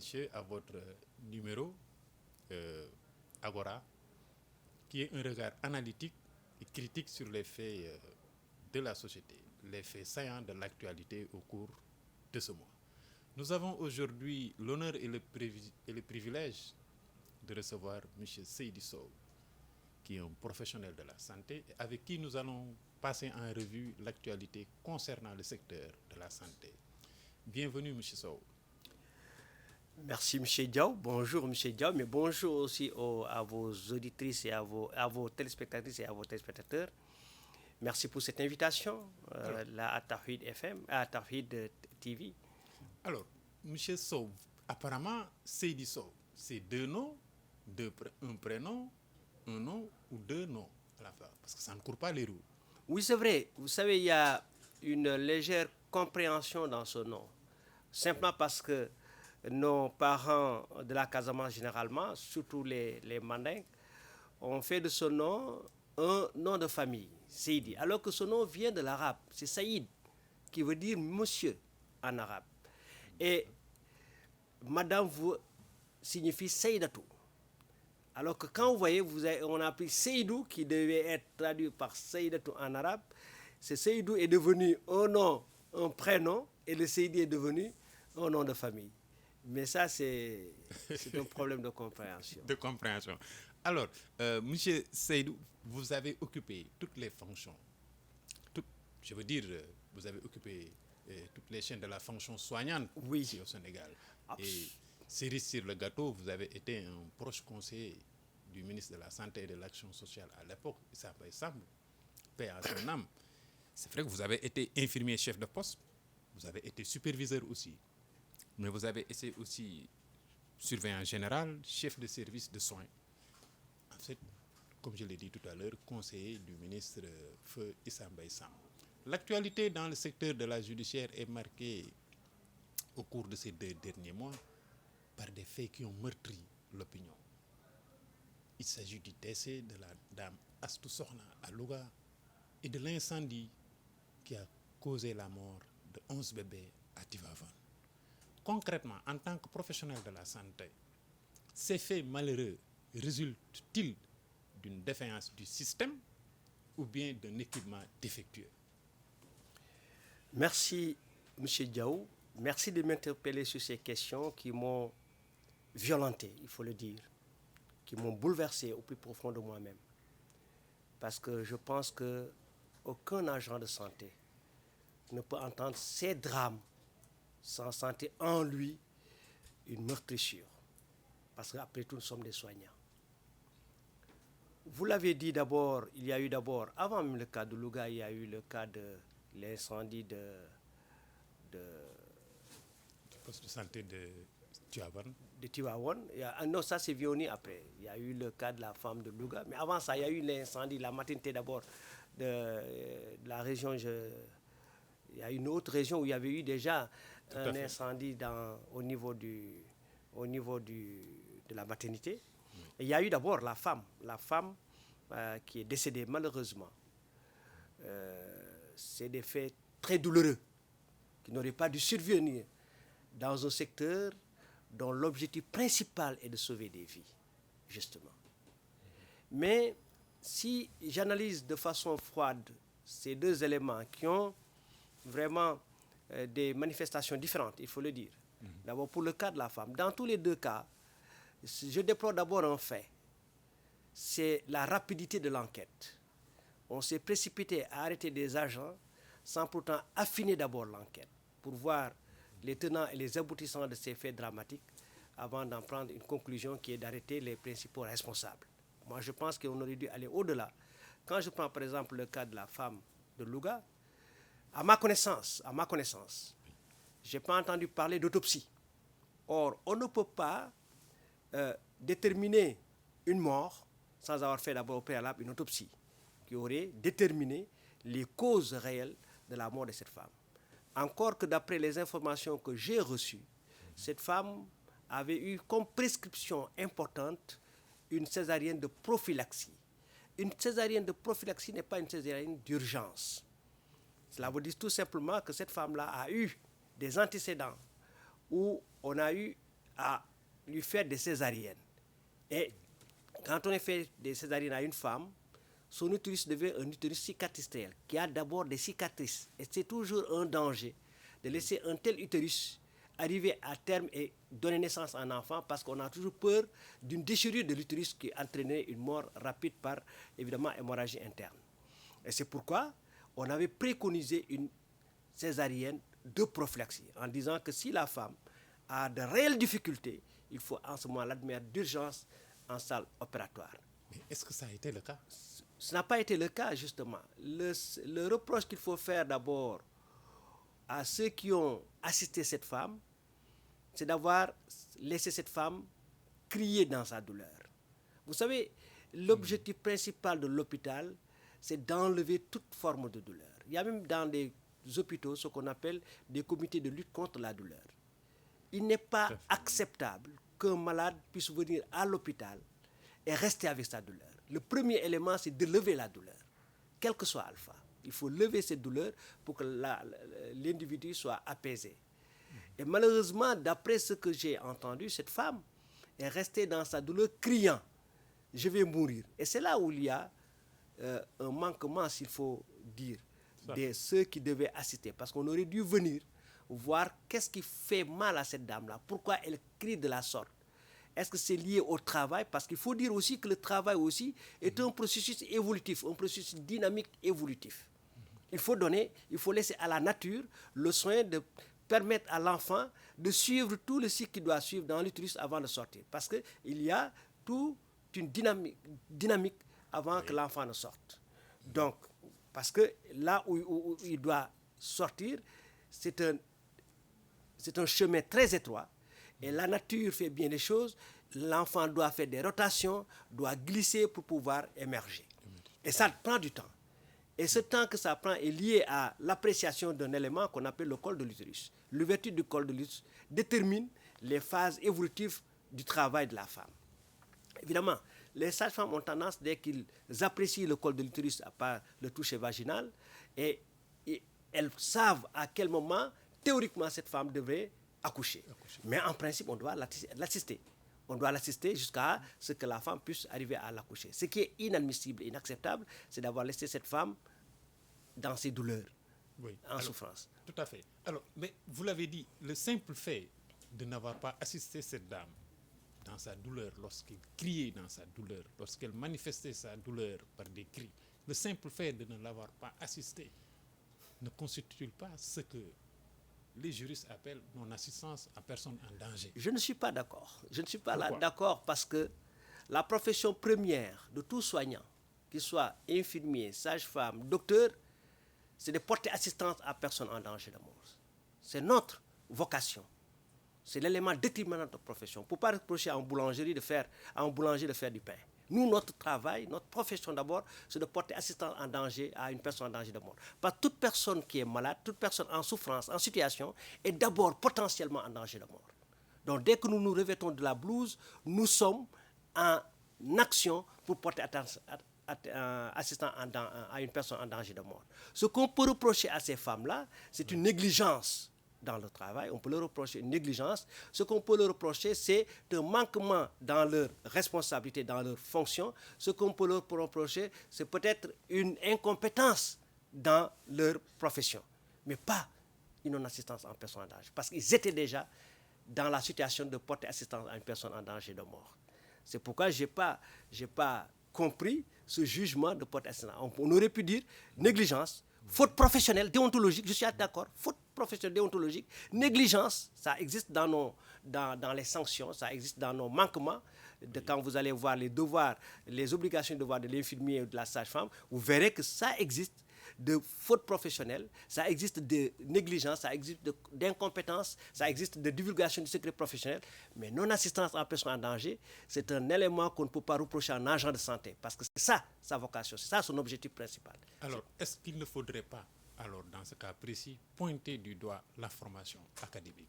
messieurs, à votre numéro Agora, qui est un regard analytique et critique sur les faits de la société, les faits saillants de l'actualité au cours de ce mois. Nous avons aujourd'hui l'honneur et le privilège de recevoir M. Seydi Sow, qui est un professionnel de la santé, avec qui nous allons passer en revue l'actualité concernant le secteur de la santé. Bienvenue, M. Sow. Merci, M. Diaw. Bonjour, M. Diaw, mais bonjour aussi à vos auditrices et à vos téléspectatrices et à vos téléspectateurs. Merci pour cette invitation là, à Tawhid FM, à Tawhid TV. Alors, M. Sow, apparemment, Seydi Sow, c'est deux noms, un prénom, un nom ou deux noms à la fois, parce que ça ne court pas les roues. Oui, c'est vrai. Vous savez, il y a une légère compréhension dans ce nom. Simplement parce que nos parents de la Casamance, généralement, surtout les Mandingues, ont fait de ce nom un nom de famille, Seydi. Alors que ce nom vient de l'arabe. C'est Saïd, qui veut dire monsieur en arabe. Et madame signifie Seydatou. Alors que quand vous voyez, on a appris Seydou, qui devait être traduit par Seydatou en arabe. Ce Seydou est devenu un nom, un prénom, et le Seydi est devenu un nom de famille. Mais ça, c'est un problème de compréhension. De compréhension. Alors, monsieur Seydou, vous avez occupé toutes les fonctions. Vous avez occupé toutes les chaînes de la fonction soignante ici au Sénégal. Et cerise sur le gâteau, vous avez été un proche conseiller du ministre de la Santé et de l'Action sociale à l'époque, Issa Mbaye Samb, paix à son âme. C'est vrai que vous avez été infirmier chef de poste, vous avez été superviseur aussi, mais vous avez été aussi surveillant général, chef de service de soins. En fait, comme je l'ai dit tout à l'heure, conseiller du ministre Feu Issa Mbaye Samb. L'actualité dans le secteur de la judiciaire est marquée au cours de ces 2 derniers mois par des faits qui ont meurtri l'opinion. Il s'agit du décès de la dame Astou Sokhna à Louga et de l'incendie qui a causé la mort de 11 bébés à Tivaouane. Concrètement, en tant que professionnel de la santé, ces faits malheureux résultent-ils d'une défaillance du système ou bien d'un équipement défectueux? Merci, M. Diaw. Merci de m'interpeller sur ces questions qui m'ont violenté, il faut le dire, qui m'ont bouleversé au plus profond de moi-même. Parce que je pense qu'aucun agent de santé ne peut entendre ces drames sans sentir en lui une meurtrissure. Parce qu'après tout, nous sommes des soignants. Vous l'avez dit d'abord, il y a eu d'abord, avant même le cas de Louga, il y a eu le cas de l'incendie du poste de santé de Tivaouane. De Tivaouane. Non, ça c'est venu après. Il y a eu le cas de la femme de Louga. Mais avant ça, il y a eu l'incendie, la maternité d'abord de la région. Il y a une autre région où il y avait eu déjà un incendie au niveau de la maternité. Oui. Et il y a eu d'abord la femme qui est décédée malheureusement. C'est des faits très douloureux qui n'auraient pas dû survenir dans un secteur dont l'objectif principal est de sauver des vies, justement. Mais si j'analyse de façon froide ces deux éléments qui ont vraiment des manifestations différentes, il faut le dire. D'abord, pour le cas de la femme, dans tous les deux cas, je déplore d'abord un fait, c'est la rapidité de l'enquête. On s'est précipité à arrêter des agents sans pourtant affiner d'abord l'enquête pour voir les tenants et les aboutissants de ces faits dramatiques avant d'en prendre une conclusion qui est d'arrêter les principaux responsables. Moi, je pense qu'on aurait dû aller au-delà. Quand je prends par exemple le cas de la femme de Louga, à ma connaissance, je n'ai pas entendu parler d'autopsie. Or, on ne peut pas déterminer une mort sans avoir fait d'abord au préalable une autopsie qui aurait déterminé les causes réelles de la mort de cette femme. Encore que d'après les informations que j'ai reçues, cette femme avait eu comme prescription importante une césarienne de prophylaxie. Une césarienne de prophylaxie n'est pas une césarienne d'urgence. Cela veut dire tout simplement que cette femme-là a eu des antécédents où on a eu à lui faire des césariennes. Et quand on a fait des césariennes à une femme, son utérus devient un utérus cicatriciel, qui a d'abord des cicatrices. Et c'est toujours un danger de laisser un tel utérus arriver à terme et donner naissance à un enfant, parce qu'on a toujours peur d'une déchirure de l'utérus qui entraînerait une mort rapide par, évidemment, hémorragie interne. Et c'est pourquoi on avait préconisé une césarienne de prophylaxie, en disant que si la femme a de réelles difficultés, il faut en ce moment l'admettre d'urgence en salle opératoire. Mais est-ce que ça a été le cas? Ce n'a pas été le cas, justement. Le reproche qu'il faut faire d'abord à ceux qui ont assisté cette femme, c'est d'avoir laissé cette femme crier dans sa douleur. Vous savez, l'objectif principal de l'hôpital, c'est d'enlever toute forme de douleur. Il y a même dans des hôpitaux ce qu'on appelle des comités de lutte contre la douleur. Il n'est pas acceptable qu'un malade puisse venir à l'hôpital et rester avec sa douleur. Le premier élément, c'est de lever la douleur, quel que soit alpha. Il faut lever cette douleur pour que l'individu soit apaisé. Et malheureusement, d'après ce que j'ai entendu, cette femme est restée dans sa douleur criant « je vais mourir ». Et c'est là où il y a un manquement, s'il faut dire, de ceux qui devaient assister. Parce qu'on aurait dû venir voir qu'est-ce qui fait mal à cette dame-là, pourquoi elle crie de la sorte. Est-ce que c'est lié au travail? Parce qu'il faut dire aussi que le travail aussi est un processus évolutif, un processus dynamique évolutif. Il faut laisser à la nature le soin de permettre à l'enfant de suivre tout le cycle qu'il doit suivre dans l'utérus avant de sortir. Parce qu'il y a toute une dynamique avant que l'enfant ne sorte. Donc, parce que là où il doit sortir, c'est un chemin très étroit. Et la nature fait bien les choses. L'enfant doit faire des rotations, doit glisser pour pouvoir émerger. Et ça prend du temps. Et ce temps que ça prend est lié à l'appréciation d'un élément qu'on appelle le col de l'utérus. L'ouverture du col de l'utérus détermine les phases évolutives du travail de la femme. Évidemment, les sages-femmes ont tendance, dès qu'ils apprécient le col de l'utérus à part le toucher vaginal, et elles savent à quel moment, théoriquement, cette femme devrait accoucher. Mais en principe, on doit l'assister. On doit l'assister jusqu'à ce que la femme puisse arriver à l'accoucher. Ce qui est inadmissible et inacceptable, c'est d'avoir laissé cette femme dans ses douleurs, en souffrance. Tout à fait. Alors, mais vous l'avez dit, le simple fait de n'avoir pas assisté cette dame dans sa douleur, lorsqu'elle criait dans sa douleur, lorsqu'elle manifestait sa douleur par des cris, le simple fait de ne l'avoir pas assisté ne constitue pas ce que les juristes appellent non-assistance à personne en danger. Je ne suis pas d'accord. Je ne suis pas là d'accord parce que la profession première de tout soignant, qu'il soit infirmier, sage-femme, docteur, c'est de porter assistance à personne en danger de mort. C'est notre vocation. C'est l'élément déterminant de notre profession. On ne peut pas reprocher à un boulanger de faire du pain. Nous, notre travail, notre profession d'abord, c'est de porter assistance en danger à une personne en danger de mort. Parce que toute personne qui est malade, toute personne en souffrance, en situation, est d'abord potentiellement en danger de mort. Donc dès que nous nous revêtons de la blouse, nous sommes en action pour porter assistance à une personne en danger de mort. Ce qu'on peut reprocher à ces femmes-là, c'est une négligence dans le travail. On peut leur reprocher une négligence. Ce qu'on peut leur reprocher, c'est un manquement dans leur responsabilité, dans leur fonction. Ce qu'on peut leur reprocher, c'est peut-être une incompétence dans leur profession, mais pas une non-assistance en personne en danger, parce qu'ils étaient déjà dans la situation de porter assistance à une personne en danger de mort. C'est pourquoi je n'ai pas compris ce jugement de porter assistance. On aurait pu dire négligence, faute professionnelle, déontologique, je suis d'accord, faute professionnelle, déontologique, négligence, ça existe dans les sanctions, ça existe dans nos manquements. Quand vous allez voir les devoirs, les obligations et devoirs de l'infirmier ou de la sage-femme, vous verrez que ça existe de faute professionnelle, ça existe de négligence, ça existe d'incompétence, ça existe de divulgation du secret professionnel, mais non-assistance en personne en danger, c'est un élément qu'on ne peut pas reprocher à un agent de santé, parce que c'est ça sa vocation, c'est ça son objectif principal. Alors, est-ce qu'il ne faudrait pas, alors dans ce cas précis, pointer du doigt la formation académique?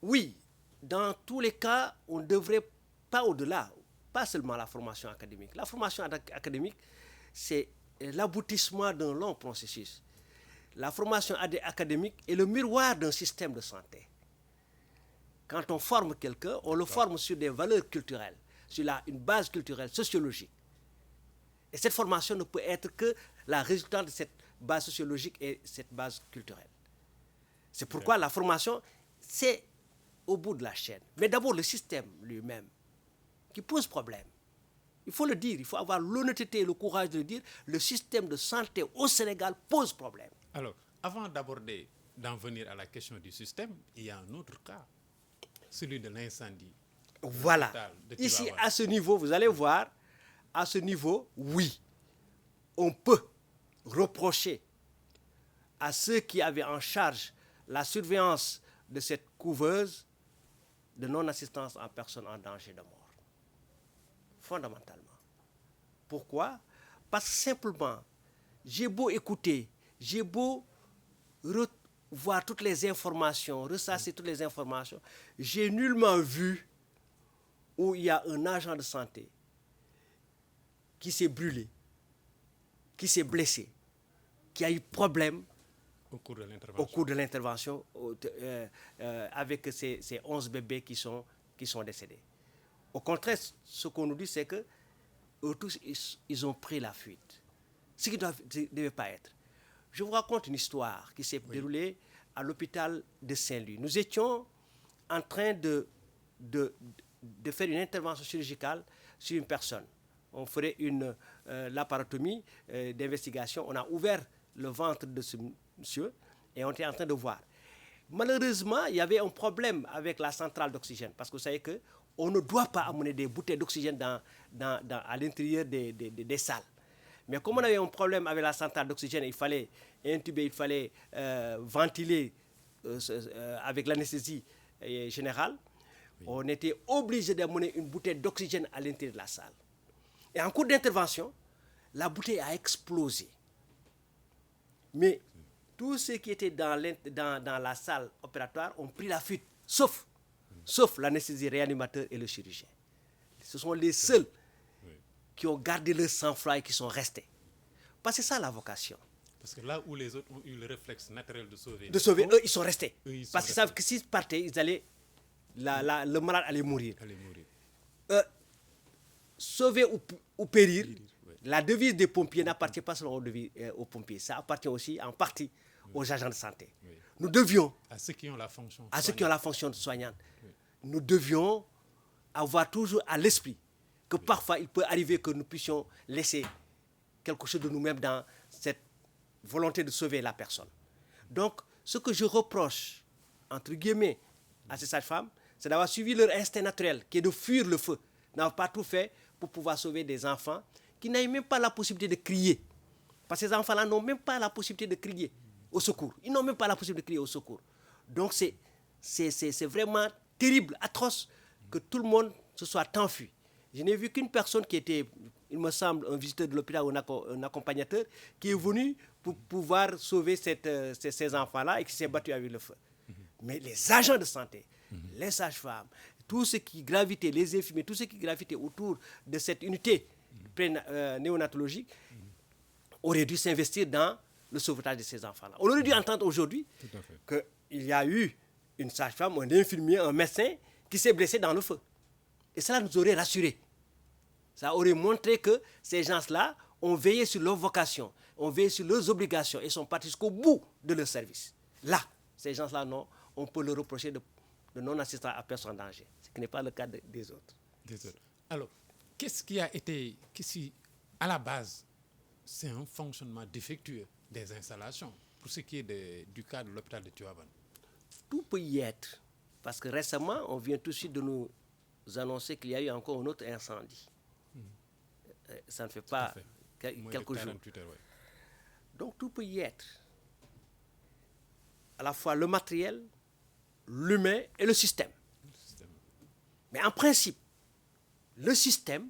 Oui, dans tous les cas, on ne devrait pas au-delà, pas seulement la formation académique. La formation académique, c'est l'aboutissement d'un long processus. La formation académique est le miroir d'un système de santé. quand on forme quelqu'un, on le forme sur des valeurs culturelles, sur une base culturelle, sociologique. Et cette formation ne peut être que la résultante de cette base sociologique et cette base culturelle. C'est pourquoi la formation, c'est au bout de la chaîne. Mais d'abord, le système lui-même, qui pose problème. Il faut le dire, il faut avoir l'honnêteté et le courage de le dire, le système de santé au Sénégal pose problème. Alors, avant d'en venir à la question du système, il y a un autre cas, celui de l'incendie. Voilà. Ici, à ce niveau, vous allez voir, à ce niveau, oui, on peut reprocher à ceux qui avaient en charge la surveillance de cette couveuse de non-assistance en personne en danger de mort. Fondamentalement. Pourquoi? Parce que simplement, j'ai beau écouter, j'ai beau voir toutes les informations, ressasser toutes les informations, j'ai nullement vu où il y a un agent de santé qui s'est brûlé, qui s'est blessé, qui a eu problème au cours de l'intervention avec ces 11 bébés qui sont décédés. Au contraire, ce qu'on nous dit, c'est que eux tous, ils ont pris la fuite. Ce qui ne devait pas être. Je vous raconte une histoire qui s'est déroulée à l'hôpital de Saint-Louis. Nous étions en train de faire une intervention chirurgicale sur une personne. On ferait une laparotomie d'investigation. On a ouvert le ventre de ce monsieur et on était en train de voir. Malheureusement, il y avait un problème avec la centrale d'oxygène parce que vous savez qu'on ne doit pas amener des bouteilles d'oxygène à l'intérieur des salles. Mais comme on avait un problème avec la centrale d'oxygène, il fallait intuber, il fallait ventiler avec l'anesthésie générale, on était obligé d'amener une bouteille d'oxygène à l'intérieur de la salle. Et en cours d'intervention, la bouteille a explosé. Mais tous ceux qui étaient dans la salle opératoire ont pris la fuite, sauf l'anesthésie réanimateur et le chirurgien. Ce sont les seuls qui ont gardé leur sang-froid et qui sont restés. Parce que c'est ça la vocation. Parce que là où les autres ont eu le réflexe naturel de sauver, eux, ils sont restés. Parce qu'ils savent que s'ils partaient, le malade allait mourir. Sauver ou périr, la devise des pompiers n'appartient pas seulement aux pompiers, ça appartient aussi en partie aux agents de santé. Nous devions, à ceux qui ont la fonction soignante, nous devions avoir toujours à l'esprit que parfois il peut arriver que nous puissions laisser quelque chose de nous-mêmes dans cette volonté de sauver la personne. Donc, ce que je reproche, entre guillemets, à ces sages-femmes, c'est d'avoir suivi leur instinct naturel, qui est de fuir le feu, n'avoir pas tout fait pour pouvoir sauver des enfants qui n'avaient même pas la possibilité de crier. Parce que ces enfants-là n'ont même pas la possibilité de crier au secours. Ils n'ont même pas la possibilité de crier au secours. Donc, c'est vraiment terrible, atroce, que tout le monde se soit enfui. Je n'ai vu qu'une personne qui était, il me semble, un visiteur de l'hôpital ou un accompagnateur, qui est venu pour pouvoir sauver ces enfants-là et qui s'est battu avec le feu. Mais les agents de santé, les sages-femmes, tous ceux qui gravitaient, les infirmiers, tous ceux qui gravitaient autour de cette unité néonatologique auraient dû s'investir dans le sauvetage de ces enfants-là. On aurait dû entendre aujourd'hui qu'il y a eu une sage-femme, un infirmier, un médecin qui s'est blessé dans le feu. Et cela nous aurait rassurés. Ça aurait montré que ces gens-là ont veillé sur leur vocation, ont veillé sur leurs obligations et sont partis jusqu'au bout de leur service. Là, ces gens-là, non, on peut leur reprocher de non-assistance à personne en danger, ce qui n'est pas le cas des autres. Alors, qu'est-ce qui a été, à la base, c'est un fonctionnement défectueux des installations, pour ce qui est du cas de l'hôpital de Tivaouane? Tout peut y être, parce que récemment, on vient tout de suite de nous annoncer qu'il y a eu encore un autre incendie. Ça ne fait pas quelques jours. Donc tout peut y être. À la fois le matériel, l'humain et le système. Mais en principe, le système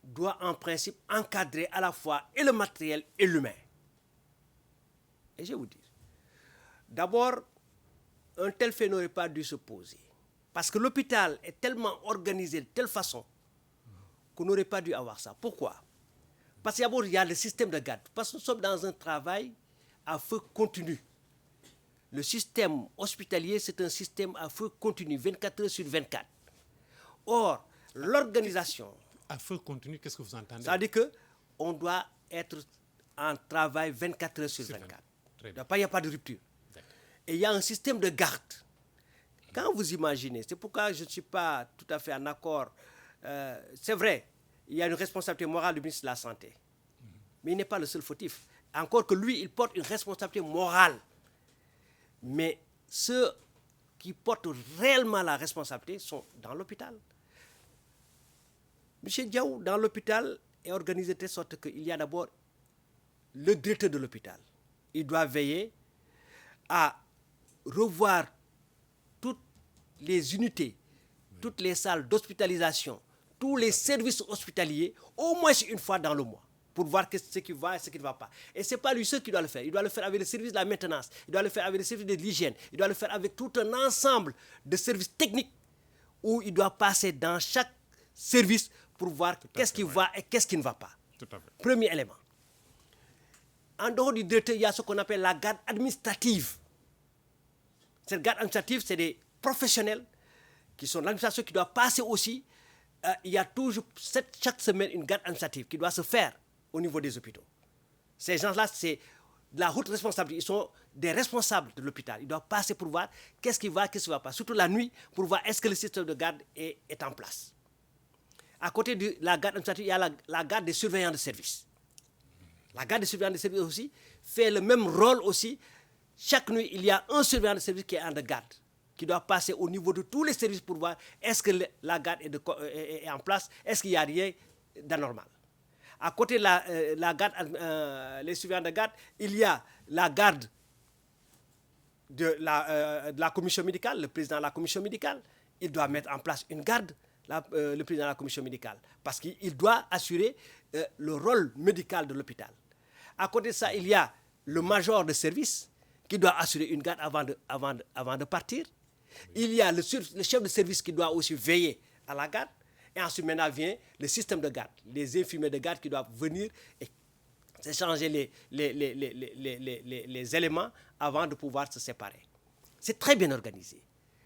doit en principe encadrer à la fois et le matériel et l'humain. Et je vais vous dire, d'abord, un tel fait n'aurait pas dû se poser. Parce que l'hôpital est tellement organisé de telle façon qu'on n'aurait pas dû avoir ça. Pourquoi? Parce que d'abord, il y a le système de garde. Parce que nous sommes dans un travail à feu continu. le système hospitalier, c'est un système à feu continu, 24 heures sur 24. Or, l'organisation... À feu continu, qu'est-ce que vous entendez? C'est-à-dire qu'on doit être en travail 24 heures sur 24. Il n'y a pas de rupture. Et il y a un système de garde. Quand vous imaginez, c'est pourquoi je ne suis pas tout à fait en accord. C'est vrai, il y a une responsabilité morale du ministre de la Santé. Mais il n'est pas le seul fautif. Encore que lui, il porte une responsabilité morale. Mais ceux qui portent réellement la responsabilité sont dans l'hôpital. M. Diaw, dans l'hôpital, est organisé de telle sorte qu'il y a d'abord le directeur de l'hôpital. Il doit veiller à revoir toutes les unités, toutes les salles d'hospitalisation, tous les services hospitaliers, au moins une fois dans le mois, pour voir ce qui va et ce qui ne va pas. Et ce n'est pas lui seul qui doit le faire. Il doit le faire avec le service de la maintenance, il doit le faire avec le service de l'hygiène, il doit le faire avec tout un ensemble de services techniques où il doit passer dans chaque service pour voir qu'est-ce qui va et qu'est-ce qui ne va pas. Premier élément. En dehors du directeur, il y a ce qu'on appelle la garde administrative. Cette garde administrative, c'est des professionnels qui sont de l'administration qui doivent passer aussi. Il y a toujours chaque semaine une garde administrative qui doit se faire au niveau des hôpitaux. Ces gens-là, c'est de la haute responsabilité. Ils sont des responsables de l'hôpital. Ils doivent passer pour voir qu'est-ce qui va, qu'est-ce qui ne va pas. Surtout la nuit, pour voir est-ce que le système de garde est en place. À côté de la garde administrative, il y a la garde des surveillants de service. La garde des surveillants de service aussi fait le même rôle aussi. Chaque nuit, il y a un surveillant de service qui est en garde, qui doit passer au niveau de tous les services pour voir est-ce que la garde est en place, est-ce qu'il n'y a rien d'anormal. À côté de la garde, les surveillants de garde, il y a la garde de la commission médicale, le président de la commission médicale. Il doit mettre en place une garde, le président de la commission médicale, parce qu'il doit assurer le rôle médical de l'hôpital. À côté de ça, il y a le major de service qui doit assurer une garde avant de partir. Il y a le chef de service qui doit aussi veiller à la garde. Et ensuite, maintenant vient le système de garde, les infirmiers de garde qui doivent venir et échanger les éléments avant de pouvoir se séparer. C'est très bien organisé.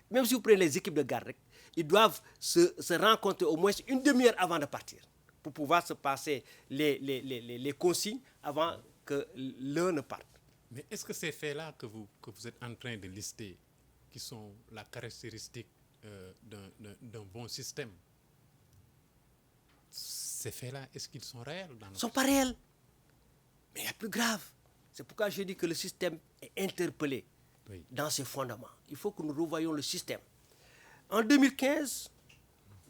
Même si vous prenez les équipes de garde, ils doivent se rencontrer au moins une demi-heure avant de partir pour pouvoir se passer les consignes avant que l'un ne parte. Mais est-ce que ces faits-là que vous êtes en train de lister, qui sont la caractéristique d'un bon système, ces faits-là, est-ce qu'ils sont réels? Ils ne sont pas réels. Mais il y a plus grave. C'est pourquoi je dis que le système est interpellé dans ses fondements. Il faut que nous revoyions le système. En 2015,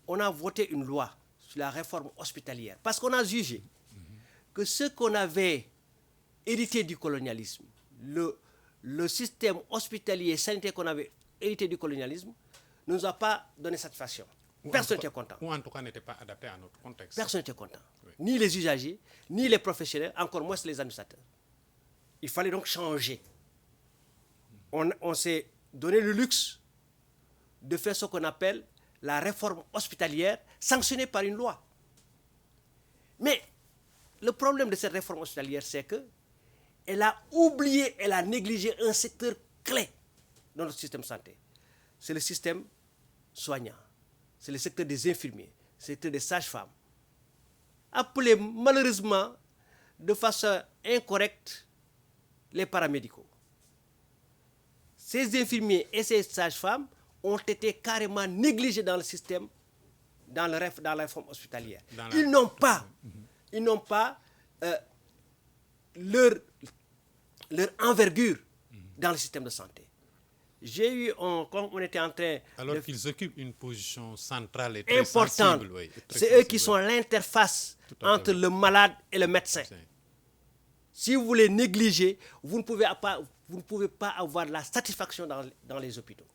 on a voté une loi sur la réforme hospitalière parce qu'on a jugé que ce qu'on avait hérité du colonialisme, le système hospitalier et sanitaire qu'on avait hérité du colonialisme, ne nous a pas donné satisfaction. Personne n'était content. Ou en tout cas n'était pas adapté à notre contexte. Personne n'était content. Oui. Ni les usagers, ni les professionnels, encore moins les administrateurs. Il fallait donc changer. On s'est donné le luxe de faire ce qu'on appelle la réforme hospitalière sanctionnée par une loi. Mais le problème de cette réforme hospitalière, c'est qu'elle a oublié, elle a négligé un secteur clé dans notre système de santé. C'est le système soignant. C'est le secteur des infirmiers, le secteur des sages-femmes. Appelés malheureusement de façon incorrecte les paramédicaux. Ces infirmiers et ces sages-femmes ont été carrément négligés dans le système, dans la réforme hospitalière. Ils n'ont pas leur envergure dans le système de santé. J'ai eu, comme on était en train... Alors qu'ils occupent une position centrale et très importante. Sensible. Oui, c'est eux qui sont l'interface entre le malade et le médecin. Si vous les négligez, vous ne pouvez pas avoir la satisfaction dans les hôpitaux.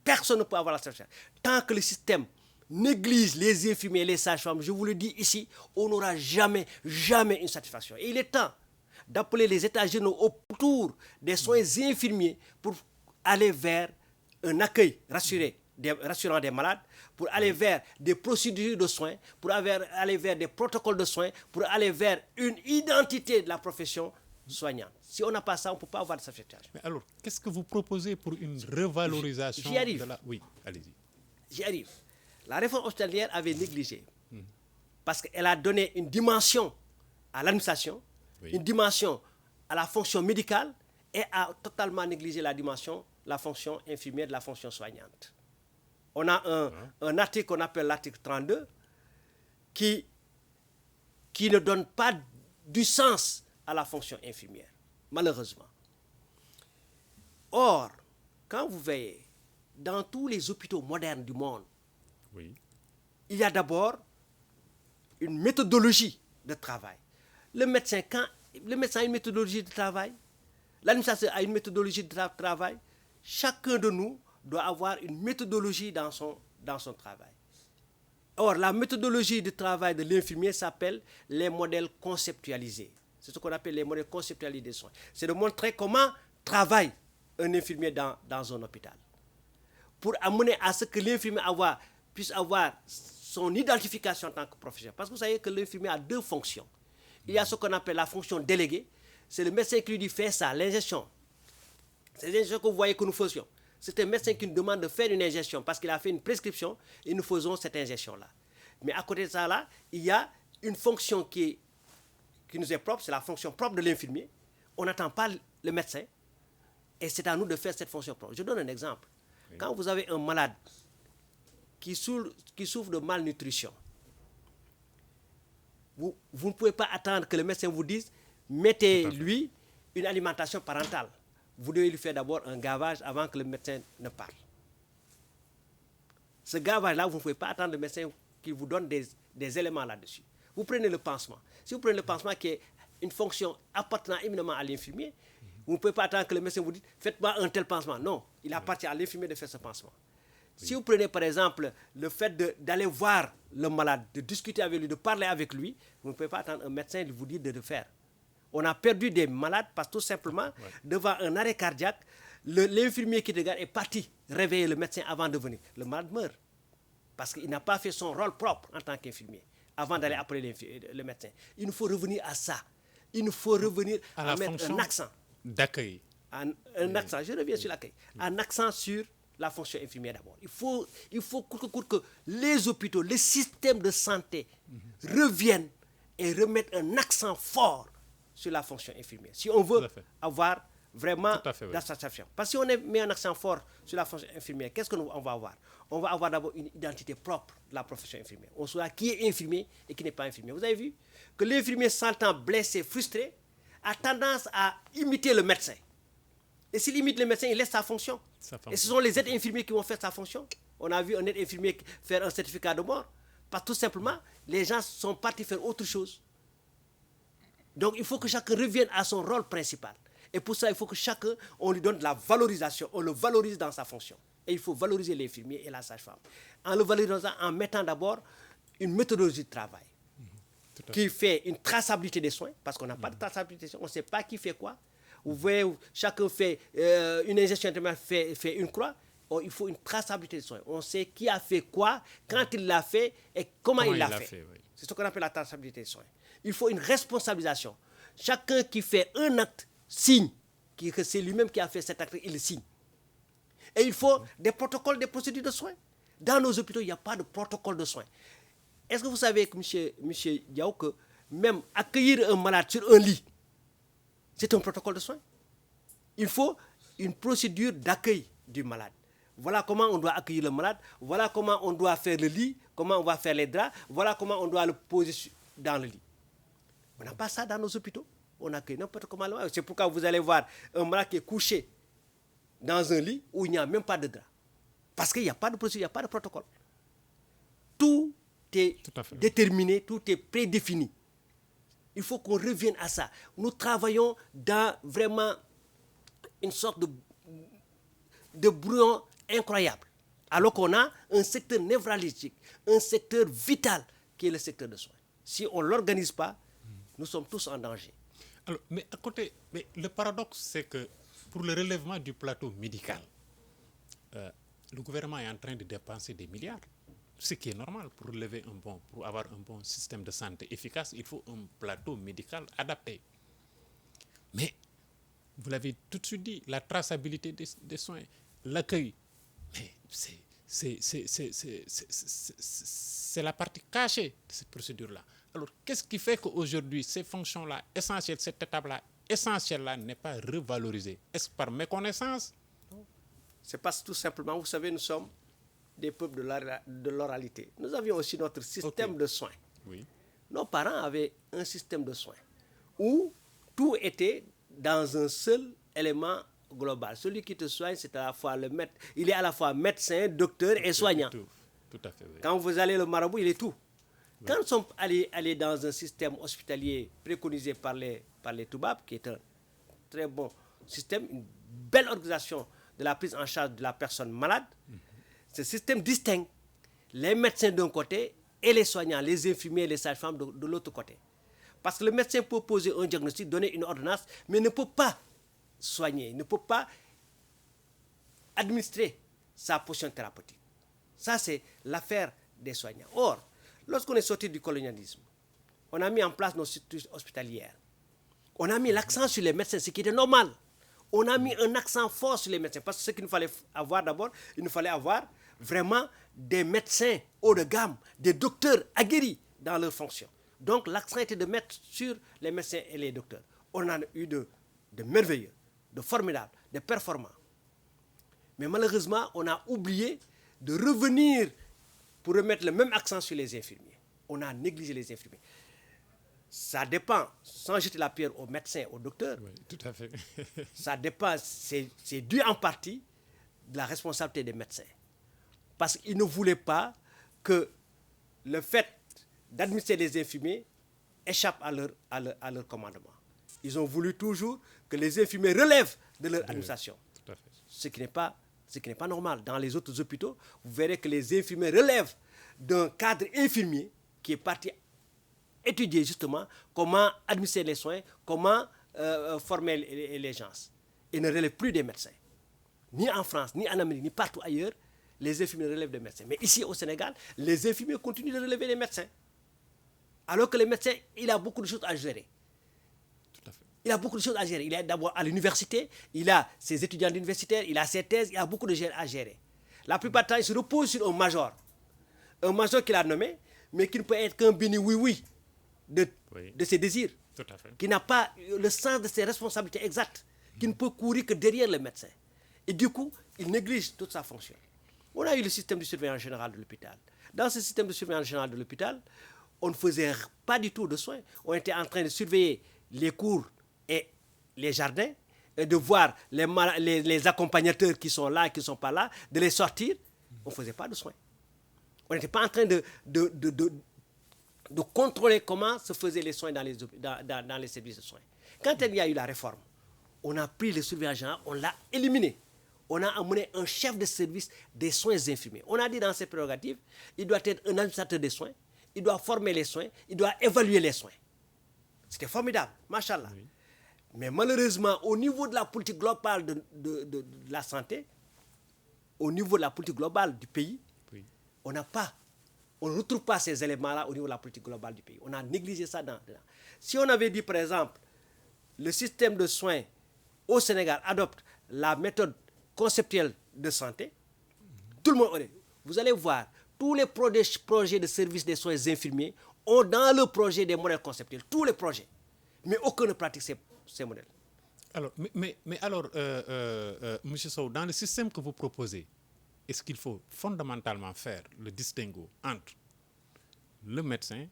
Personne ne peut avoir la satisfaction. Tant que le système néglige les infirmiers et les sages-femmes, je vous le dis ici, on n'aura jamais une satisfaction. Et il est temps d'appeler les États généraux autour des soins infirmiers pour aller vers un accueil rassurant des malades, pour aller vers des procédures de soins, pour aller vers des protocoles de soins, pour aller vers une identité de la profession soignantes. Si on n'a pas ça, on ne peut pas avoir de saturation. Mais alors, qu'est-ce que vous proposez pour une revalorisation J'y arrive. de la... Oui, allez-y. J'y arrive. La réforme hospitalière avait négligé parce qu'elle a donné une dimension à l'administration, une dimension à la fonction médicale et a totalement négligé la fonction infirmière, de la fonction soignante. On a un article qu'on appelle l'article 32 qui ne donne pas du sens à la fonction infirmière, malheureusement. Or, quand vous veillez dans tous les hôpitaux modernes du monde, il y a d'abord une méthodologie de travail. Le médecin a une méthodologie de travail, l'administrateur a une méthodologie de travail. Chacun de nous doit avoir une méthodologie dans son travail. Or, la méthodologie de travail de l'infirmier s'appelle les modèles conceptualisés. C'est ce qu'on appelle les modèles conceptualisés des soins. C'est de montrer comment travaille un infirmier dans un hôpital. Pour amener à ce que l'infirmier puisse avoir son identification en tant que professionnel. Parce que vous savez que l'infirmier a deux fonctions. Il y a ce qu'on appelle la fonction déléguée. C'est le médecin qui lui dit faire ça, l'ingestion. C'est l'ingestion que vous voyez que nous faisions. C'est un médecin qui nous demande de faire une ingestion parce qu'il a fait une prescription et nous faisons cette ingestion-là. Mais à côté de ça, là, il y a une fonction qui nous est propre, c'est la fonction propre de l'infirmier. On n'attend pas le médecin et c'est à nous de faire cette fonction propre. Je donne un exemple. Quand vous avez un malade qui souffre de malnutrition, vous ne pouvez pas attendre que le médecin vous dise mettez-lui une alimentation parentale. Vous devez lui faire d'abord un gavage avant que le médecin ne parle. Ce gavage-là, vous ne pouvez pas attendre le médecin qui vous donne des éléments là-dessus. Vous prenez le pansement. Si vous prenez le pansement qui est une fonction appartenant éminemment à l'infirmier, vous ne pouvez pas attendre que le médecin vous dise faites-moi un tel pansement. Non, il appartient à l'infirmier de faire ce pansement. Si vous prenez par exemple le fait d'aller voir le malade, de discuter avec lui, de parler avec lui, vous ne pouvez pas attendre un médecin de vous dire de le faire. On a perdu des malades parce que tout simplement, devant un arrêt cardiaque, l'infirmier qui regarde est parti réveiller le médecin avant de venir. Le malade meurt parce qu'il n'a pas fait son rôle propre en tant qu'infirmier avant d'aller appeler le médecin. Il nous faut revenir à ça. Il nous faut revenir à mettre un accent. D'accueil. Un accent, je reviens sur l'accueil. Un accent sur la fonction infirmière d'abord. Il faut que les hôpitaux, les systèmes de santé reviennent et remettent un accent fort sur la fonction infirmière. Si on veut avoir vraiment la satisfaction. Parce que si on met un accent fort sur la fonction infirmière, qu'est-ce qu'on va avoir? On va avoir d'abord une identité propre de la profession infirmière. On saura qui est infirmier et qui n'est pas infirmier. Vous avez vu que l'infirmier sentant blessé, frustré, a tendance à imiter le médecin. Et s'il imite le médecin, il laisse sa fonction. Et ce sont les aides infirmiers qui vont faire sa fonction. On a vu un aide infirmier faire un certificat de mort. Parce que tout simplement, les gens sont partis faire autre chose. Donc il faut que chacun revienne à son rôle principal. Et pour ça, il faut que chacun, on lui donne de la valorisation. On le valorise dans sa fonction. Et il faut valoriser l'infirmier et la sage-femme. En le valorisant, en mettant d'abord une méthodologie de travail qui fait une traçabilité des soins, parce qu'on n'a pas de traçabilité des soins, on ne sait pas qui fait quoi. Vous voyez, chacun fait une ingestion intermédiaire, fait une croix. Il faut une traçabilité des soins. On sait qui a fait quoi, quand il l'a fait et comment il l'a fait. C'est ce qu'on appelle la traçabilité des soins. Il faut une responsabilisation. Chacun qui fait un acte signe que c'est lui-même qui a fait cet acte, il le signe. Et il faut des protocoles, des procédures de soins. Dans nos hôpitaux, il n'y a pas de protocole de soins. Est-ce que vous savez, monsieur Diaw, que même accueillir un malade sur un lit, c'est un protocole de soins? Il faut une procédure d'accueil du malade. Voilà comment on doit accueillir le malade, voilà comment on doit faire le lit, comment on va faire les draps, voilà comment on doit le poser dans le lit. On n'a pas ça dans nos hôpitaux. On accueille n'importe comment le malade. C'est pourquoi vous allez voir un malade qui est couché dans un lit où il n'y a même pas de drap. Parce qu'il n'y a pas de procédure, il n'y a pas de protocole. Tout est déterminé, tout est prédéfini. Il faut qu'on revienne à ça. Nous travaillons dans vraiment une sorte de brouillon incroyable. Alors qu'on a un secteur névralgique, un secteur vital qui est le secteur de soins. Si on ne l'organise pas, nous sommes tous en danger. Alors, mais à côté, le paradoxe, c'est que pour le relèvement du plateau médical, le gouvernement est en train de dépenser des milliards. Ce qui est normal pour pour avoir un bon système de santé efficace, il faut un plateau médical adapté. Mais vous l'avez tout de suite dit, la traçabilité des soins, l'accueil, mais c'est la partie cachée de cette procédure-là. Alors, qu'est-ce qui fait qu'aujourd'hui, ces fonctions-là, essentielles, cette étape-là, essentielle-là, n'est pas revalorisée? Est-ce par méconnaissance? Non. C'est parce que tout simplement, vous savez, nous sommes des peuples de l'oralité. Nous avions aussi notre système de soins. Oui. Nos parents avaient un système de soins où tout était dans un seul élément global. Celui qui te soigne, c'est à la fois le maître. Il est à la fois médecin, docteur et soignant. Tout à fait, oui. Quand vous allez au marabout, il est tout. Oui. Quand nous sommes allés dans un système hospitalier préconisé par les Toubab, qui est un très bon système, une belle organisation de la prise en charge de la personne malade, ce système distingue les médecins d'un côté et les soignants, les infirmiers, les sages-femmes de l'autre côté. Parce que le médecin peut poser un diagnostic, donner une ordonnance, mais ne peut pas soigner, ne peut pas administrer sa potion thérapeutique. Ça, c'est l'affaire des soignants. Or, lorsqu'on est sorti du colonialisme, on a mis en place nos structures hospitalières. On a mis l'accent sur les médecins, ce qui était normal. On a mis un accent fort sur les médecins. Parce que ce qu'il nous fallait avoir d'abord, il nous fallait avoir vraiment des médecins haut de gamme, des docteurs aguerris dans leurs fonctions. Donc, l'accent était de mettre sur les médecins et les docteurs. On en a eu de merveilleux, de formidables, de performants. Mais malheureusement, on a oublié de revenir pour remettre le même accent sur les infirmiers. On a négligé les infirmiers. Ça dépend, sans jeter la pierre aux médecins, aux docteurs. Oui, tout à fait. Ça dépend, c'est dû en partie de la responsabilité des médecins. Parce qu'ils ne voulaient pas que le fait d'administrer les infirmiers échappe à leur commandement. Ils ont voulu toujours que les infirmiers relèvent de leur administration. Tout à fait. Ce qui n'est pas normal. Dans les autres hôpitaux, vous verrez que les infirmiers relèvent d'un cadre infirmier qui est parti étudier justement comment administrer les soins, comment former les gens. Et ne relèvent plus des médecins. Ni en France, ni en Amérique, ni partout ailleurs, les infirmiers relèvent des médecins. Mais ici au Sénégal, les infirmiers continuent de relever les médecins. Alors que les médecins, il a beaucoup de choses à gérer. Tout à fait. Il a beaucoup de choses à gérer. Il est d'abord à l'université, il a ses étudiants universitaires, il a ses thèses, il a beaucoup de choses à gérer. La plupart du temps, il se repose sur un major. Un major qu'il a nommé, mais qui ne peut être qu'un béni oui-oui de ses désirs. Tout à fait. Qui n'a pas le sens de ses responsabilités exactes, qui ne peut courir que derrière le médecin. Et du coup, il néglige toute sa fonction. On a eu le système de surveillance générale de l'hôpital. Dans ce système de surveillance générale de l'hôpital, on ne faisait pas du tout de soins. On était en train de surveiller les cours et les jardins, et de voir les accompagnateurs qui sont là, qui ne sont pas là, de les sortir. On ne faisait pas de soins. On n'était pas en train de contrôler comment se faisaient les soins dans les services de soins. Quand il y a eu la réforme, on a pris le surveillant général, on l'a éliminé. On a amené un chef de service des soins infirmiers. On a dit dans ses prérogatives, il doit être un administrateur des soins, il doit former les soins, il doit évaluer les soins. C'était formidable, machallah. Oui. Mais malheureusement, au niveau de la politique globale de la santé, au niveau de la politique globale du pays, oui, on ne retrouve pas ces éléments-là au niveau de la politique globale du pays. On a négligé ça dedans. Si on avait dit, par exemple, le système de soins au Sénégal adopte la méthode conceptuelle de santé, tout le monde aurait. Vous allez voir, tous les projets de services des soins infirmiers ont dans le projet des modèles conceptuels, tous les projets. Mais aucun ne pratique ces modèles. Alors, mais alors, M. Sow, dans le système que vous proposez, est-ce qu'il faut fondamentalement faire le distinguo entre le médecin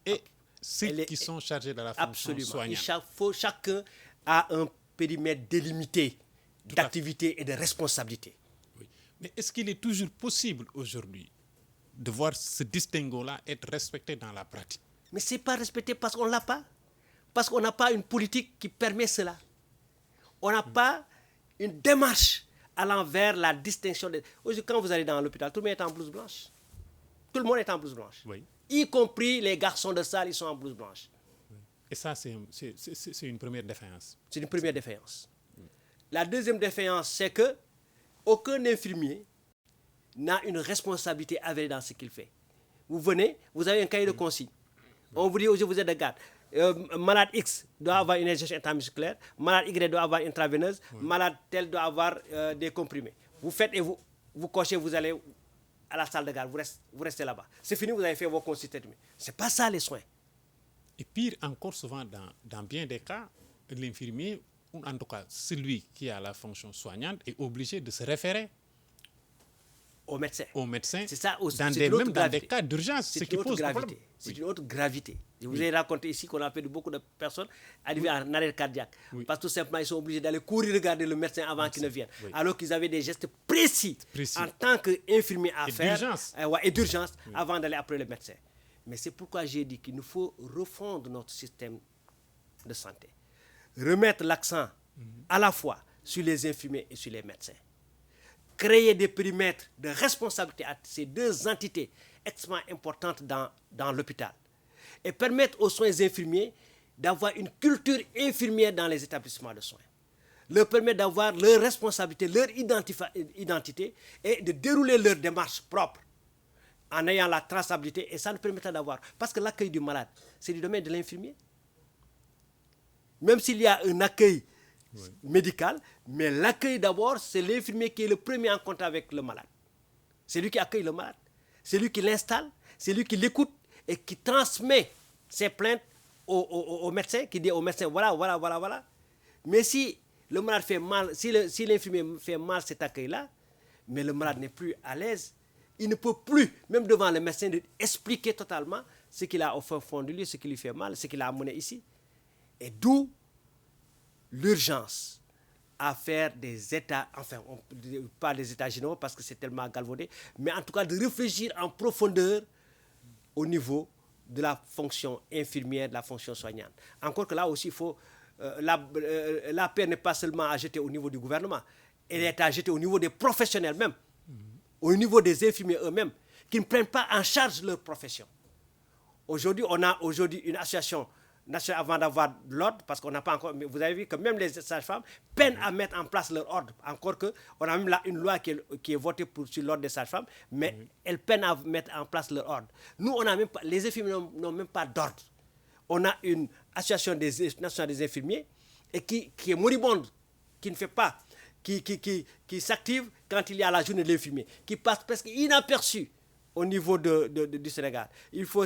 et ceux qui sont chargés de la fonction soignante? Chacun a un périmètre délimité d'activité et de responsabilité. Oui. Mais est-ce qu'il est toujours possible aujourd'hui de voir ce distinguo-là être respecté dans la pratique? Mais ce n'est pas respecté parce qu'on ne l'a pas. Parce qu'on n'a pas une politique qui permet cela. On n'a pas une démarche allant vers la distinction. Aujourd'hui, quand vous allez dans l'hôpital, tout le monde est en blouse blanche. Tout le monde est en blouse blanche. Oui. Y compris les garçons de salle, ils sont en blouse blanche. Oui. Et ça, c'est une première défaillance. C'est une première défaillance. La deuxième défaillance, c'est qu'aucun infirmier n'a une responsabilité avérée dans ce qu'il fait. Vous venez, vous avez un cahier de consigne. On vous dit, aujourd'hui, vous êtes de garde. malade X doit avoir une injection intramusculaire, malade Y doit avoir une intraveineuse, malade tel doit avoir des comprimés. Vous faites et vous cochez, vous allez à la salle de garde, vous restez là-bas. C'est fini, vous avez fait vos consultations. Ce n'est pas ça les soins. Et pire encore, souvent dans bien des cas, l'infirmier, ou en tout cas celui qui a la fonction soignante, est obligé de se référer au médecin. C'est ça aussi. Dans des cas d'urgence, ce qui pose problème. C'est une autre gravité. Je vous ai raconté ici qu'on a perdu beaucoup de personnes arrivées en arrêt cardiaque. Parce que tout simplement, ils sont obligés d'aller courir regarder le médecin avant qu'il ne vienne. Alors qu'ils avaient des gestes précis. En tant qu'infirmier à faire. Et d'urgence avant d'aller après le médecin. Mais c'est pourquoi j'ai dit qu'il nous faut refondre notre système de santé. Remettre l'accent à la fois sur les infirmiers et sur les médecins. Créer des périmètres de responsabilité à ces deux entités extrêmement importantes dans l'hôpital. Et permettre aux soins infirmiers d'avoir une culture infirmière dans les établissements de soins. Leur permettre d'avoir leur responsabilité, leur identité et de dérouler leur démarche propre en ayant la traçabilité, et ça nous permettra d'avoir. Parce que l'accueil du malade, c'est du domaine de l'infirmier. Même s'il y a un accueil médical, mais l'accueil d'abord, c'est l'infirmier qui est le premier en contact avec le malade. C'est lui qui accueille le malade, c'est lui qui l'installe, c'est lui qui l'écoute et qui transmet ses plaintes au médecin, qui dit au médecin voilà. Mais si le malade fait mal, si l'infirmier fait mal cet accueil-là, mais le malade n'est plus à l'aise, il ne peut plus, même devant le médecin, expliquer totalement ce qu'il a au fond de lui, ce qui lui fait mal, ce qu'il a amené ici. Et d'où l'urgence à faire des états, enfin, pas des états généraux parce que c'est tellement galvaudé, mais en tout cas de réfléchir en profondeur au niveau de la fonction infirmière, de la fonction soignante. Encore que là aussi, il faut, la paix n'est pas seulement à jeter au niveau du gouvernement, elle est à jeter au niveau des professionnels même, au niveau des infirmiers eux-mêmes, qui ne prennent pas en charge leur profession. Aujourd'hui, on a une association nationale avant d'avoir l'ordre, parce qu'on n'a pas encore, mais vous avez vu que même les sages-femmes peinent à mettre en place leur ordre. Encore qu'on a même là une loi qui est votée sur l'ordre des sages-femmes, mais elles peinent à mettre en place leur ordre. Nous, on a même pas, les infirmiers n'ont même pas d'ordre. On a une association nationale des infirmiers et qui est moribonde, qui ne fait pas, qui s'active quand il y a la journée de l'infirmier, qui passe presque inaperçu au niveau du Sénégal.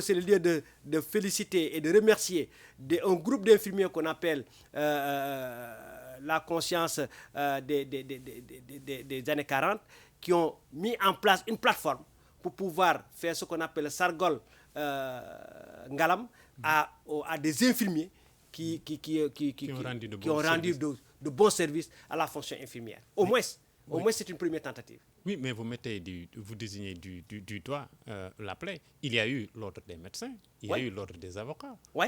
C'est le lieu de féliciter et de remercier un groupe d'infirmiers qu'on appelle la conscience des années 40, qui ont mis en place une plateforme pour pouvoir faire ce qu'on appelle le Sargol Ngalam à des infirmiers qui ont rendu de bons services à la fonction infirmière. Au moins, c'est une première tentative. Oui, mais vous désignez du doigt la plaie. Il y a eu l'ordre des médecins, il y a eu l'ordre des avocats. Oui.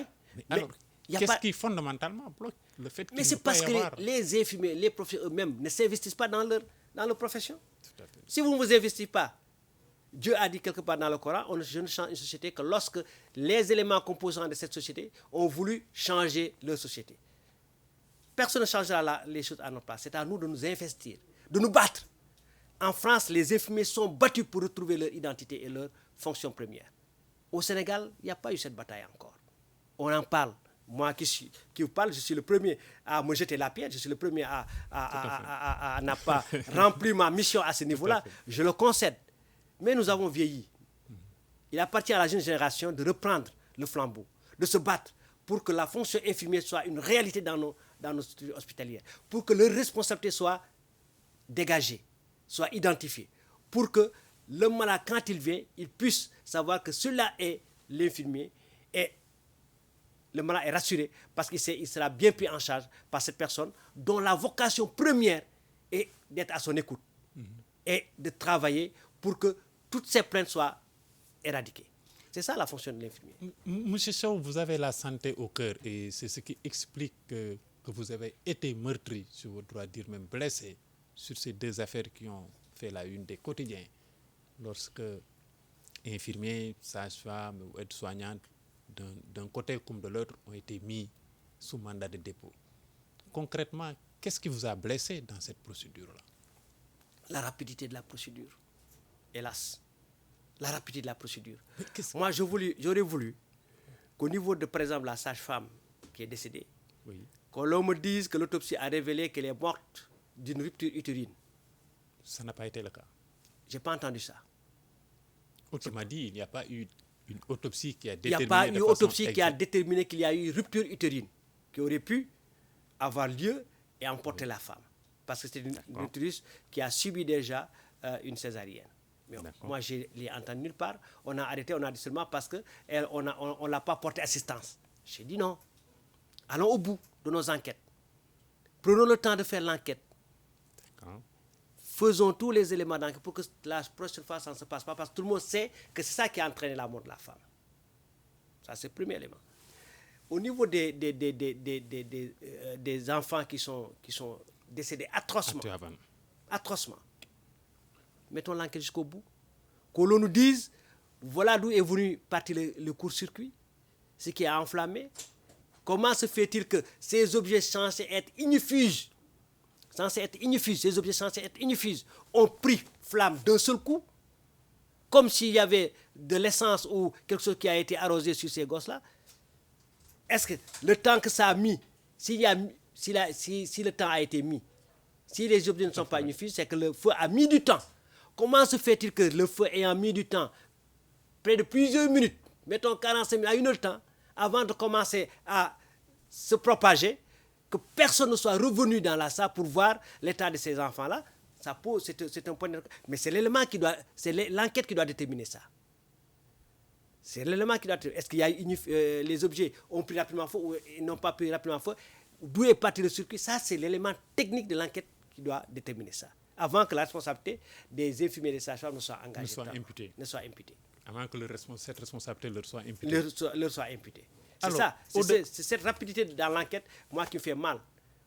Alors, qu'est-ce qui fondamentalement bloque le fait qu'il Mais c'est parce que les infirmiers, les professionnels eux-mêmes ne s'investissent pas dans leur profession. Tout à fait. Si vous ne vous investissez pas, Dieu a dit quelque part dans le Coran, je ne change une société que lorsque les éléments composants de cette société ont voulu changer leur société. Personne ne changera les choses à notre place. C'est à nous de nous investir, de nous battre. En France, les infirmiers sont battus pour retrouver leur identité et leur fonction première. Au Sénégal, il n'y a pas eu cette bataille encore. On en parle. Moi qui vous parle, je suis le premier à me jeter la pierre, je suis le premier à n'a pas rempli ma mission à ce niveau-là. Je le concède. Mais nous avons vieilli. Il appartient à la jeune génération de reprendre le flambeau, de se battre pour que la fonction infirmière soit une réalité dans nos structures hospitalières, pour que leur responsabilité soit dégagée, soit identifiée, pour que le malade, quand il vient, il puisse savoir que cela est l'infirmier et le malade est rassuré parce qu'il sera bien pris en charge par cette personne dont la vocation première est d'être à son écoute et de travailler pour que toutes ces plaintes soient éradiquées. C'est ça la fonction de l'infirmier. Monsieur Sow, vous avez la santé au cœur et c'est ce qui explique que vous avez été meurtri, je dois dire même blessé, sur ces deux affaires qui ont fait la une des quotidiens. Lorsque infirmiers, sages-femmes ou aides-soignantes d'un côté comme de l'autre ont été mis sous mandat de dépôt. Concrètement, qu'est-ce qui vous a blessé dans cette procédure-là? La rapidité de la procédure. Hélas. La rapidité de la procédure. Moi, j'aurais voulu qu'au niveau de, par exemple, la sage-femme qui est décédée, Oui. qu'on l'on me dise que l'autopsie a révélé qu'elle est morte d'une rupture utérine. Ça n'a pas été le cas. Je n'ai pas entendu ça. Tu m'as dit, il n'y a pas eu une autopsie qui a Il n'y déterminé. a pas eu une autopsie qui a exacte. déterminé qu'il y a eu rupture utérine qui aurait pu avoir lieu et emporter la femme. Parce que c'est une utérus qui a subi déjà une césarienne. Mais moi, je l'ai entendu nulle part. On a arrêté, on a dit seulement parce qu'on ne l'a pas porté assistance. J'ai dit non. Allons au bout de nos enquêtes. Prenons le temps de faire l'enquête. D'accord. Faisons tous les éléments d'enquête pour que la prochaine fois, ça ne se passe pas. Parce que tout le monde sait que c'est ça qui a entraîné la mort de la femme. Ça, c'est le premier élément. Au niveau des enfants qui sont décédés atrocement, mettons l'enquête jusqu'au bout. Que l'on nous dise, voilà d'où est venu partir le court-circuit, ce qui a enflammé. Comment se fait-il que ces objets censés être ignifuges, ces objets censés être ignifuges, ont pris flamme d'un seul coup, comme s'il y avait de l'essence ou quelque chose qui a été arrosé sur ces gosses-là? Est-ce que le temps que ça a mis, si le temps a été mis, si les objets ne sont pas ignifiés, c'est que le feu a mis du temps. Comment se fait-il que le feu ayant mis du temps, près de plusieurs minutes, mettons 45 minutes à 1 heure de temps, avant de commencer à se propager, que personne ne soit revenu dans la salle pour voir l'état de ces enfants-là? C'est un point de... Mais c'est l'élément qui doit... C'est l'enquête qui doit déterminer ça. C'est l'élément qui doit... Est-ce qu'il y a les objets ont pris rapidement feu ou ils n'ont pas pris rapidement feu? D'où est parti le circuit? Ça, c'est l'élément technique de l'enquête qui doit déterminer ça. Avant que la responsabilité des infirmiers et des sages-femmes ne soit engagée. Ne soit imputée. Avant que cette responsabilité leur soit imputée. Leur soit imputée. C'est ça. C'est cette rapidité dans l'enquête, moi, qui me fait mal.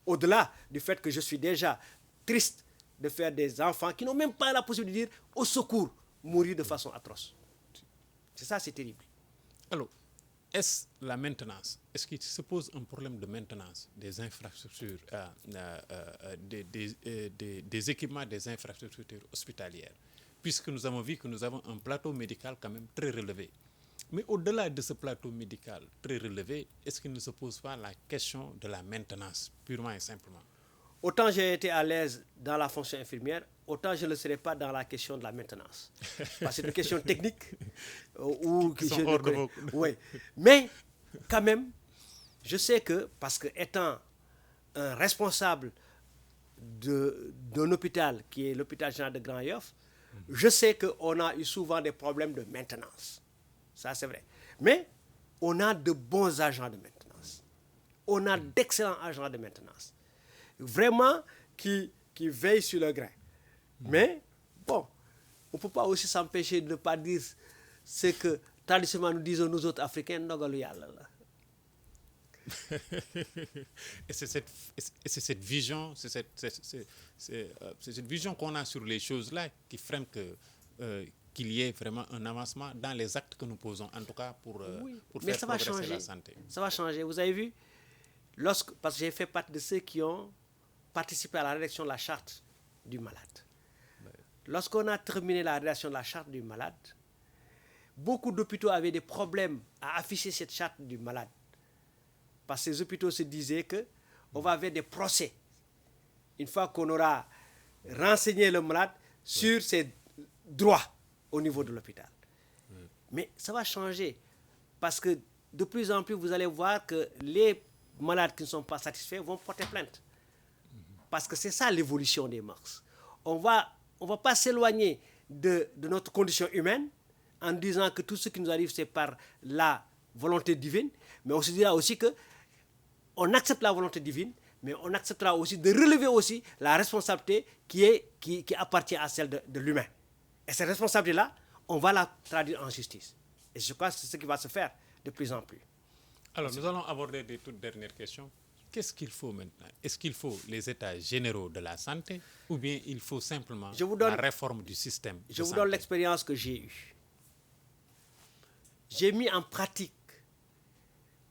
Au-delà du fait que je suis déjà triste de faire des enfants qui n'ont même pas la possibilité de dire au secours, mourir de façon atroce. C'est ça, c'est terrible. Alors, est-ce la maintenance? Est-ce qu'il se pose un problème de maintenance des infrastructures, des équipements des infrastructures hospitalières? Puisque nous avons vu que nous avons un plateau médical quand même très relevé. Mais au-delà de ce plateau médical très relevé, est-ce qu'il ne se pose pas la question de la maintenance, purement et simplement? Autant j'ai été à l'aise dans la fonction infirmière, autant je ne le serai pas dans la question de la maintenance. Parce que c'est une question technique. Oui. Mais, quand même, je sais que, parce que étant un responsable d'un hôpital, qui est l'hôpital général de Grand Yoff, je sais qu'on a eu souvent des problèmes de maintenance. Ça, c'est vrai. Mais, on a de bons agents de maintenance. On a d'excellents agents de maintenance. Vraiment, qui veillent sur le grain. Mais, bon, on ne peut pas aussi s'empêcher de ne pas dire ce que traditionnellement nous disons nous autres Africains, ndogalu yalla la. Et c'est cette vision, c'est cette vision qu'on a sur les choses-là qui freine qu'il y ait vraiment un avancement dans les actes que nous posons, en tout cas pour faire progresser la santé. Ça va changer. Vous avez vu, parce que j'ai fait partie de ceux qui ont participé à la rédaction de la charte du malade. Lorsqu'on a terminé la rédaction de la charte du malade, beaucoup d'hôpitaux avaient des problèmes à afficher cette charte du malade. Parce que ces hôpitaux se disaient qu'on va avoir des procès. Une fois qu'on aura renseigné le malade sur ses droits au niveau de l'hôpital. Mais ça va changer. Parce que de plus en plus, vous allez voir que les malades qui ne sont pas satisfaits vont porter plainte. Parce que c'est ça l'évolution des mœurs. On va pas s'éloigner de notre condition humaine en disant que tout ce qui nous arrive, c'est par la volonté divine. Mais on se dira aussi qu'on accepte la volonté divine, mais on acceptera aussi de relever aussi la responsabilité qui appartient à celle de l'humain. Et cette responsabilité-là, on va la traduire en justice. Et je crois que c'est ce qui va se faire de plus en plus. Alors, nous allons aborder des toutes dernières questions. Qu'est-ce qu'il faut maintenant? Est-ce qu'il faut les états généraux de la santé ou bien il faut simplement la réforme du système de santé? Je vous donne l'expérience que j'ai eue. J'ai mis en pratique